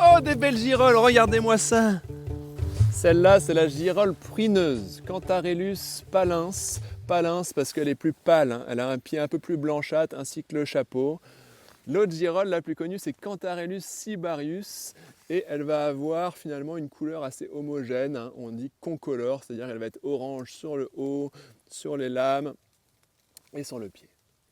Oh, des belles girolles, regardez-moi ça. Celle-là, c'est la girole pruineuse, Cantharellus palens. Palens parce qu'elle est plus pâle, hein. Elle a un pied un peu plus blanchâtre ainsi que le chapeau. L'autre girole la plus connue, c'est Cantharellus cibarius et elle va avoir finalement une couleur assez homogène, hein. On dit concolore, c'est-à-dire qu'elle va être orange sur le haut, sur les lames et sur le pied.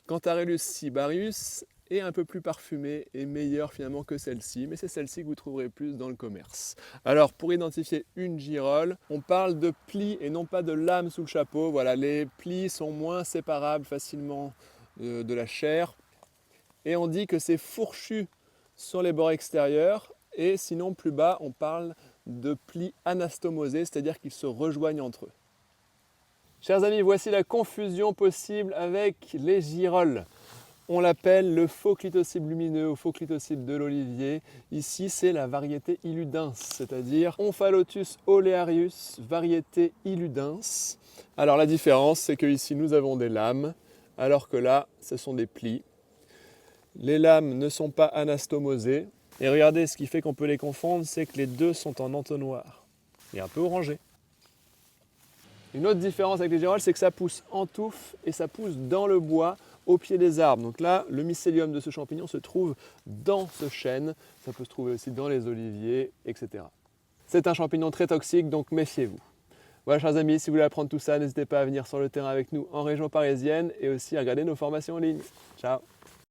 Cantharellus cibarius est un peu plus parfumée et meilleure finalement que celle-ci, mais c'est celle-ci que vous trouverez plus dans le commerce. Alors pour identifier une girole, on parle de plis et non pas de lames sous le chapeau. Voilà, les plis sont moins séparables facilement de la chair et on dit que c'est fourchu sur les bords extérieurs et sinon plus bas on parle de plis anastomosés, c'est-à-dire qu'ils se rejoignent entre eux. Chers amis, voici la confusion possible avec les girolles. On l'appelle le faux clitocybe lumineux ou faux clitocybe de l'olivier. Ici, c'est la variété illudens, c'est-à-dire Omphalotus olearius, variété illudens. Alors la différence, c'est que ici nous avons des lames, alors que là, ce sont des plis. Les lames ne sont pas anastomosées. Et regardez, ce qui fait qu'on peut les confondre, c'est que les deux sont en entonnoir et un peu orangé. Une autre différence avec les girolles, c'est que ça pousse en touffe et ça pousse dans le bois, au pied des arbres. Donc là, le mycélium de ce champignon se trouve dans ce chêne. Ça peut se trouver aussi dans les oliviers, etc. C'est un champignon très toxique, donc méfiez-vous. Voilà, chers amis, si vous voulez apprendre tout ça, n'hésitez pas à venir sur le terrain avec nous en région parisienne et aussi à regarder nos formations en ligne. Ciao!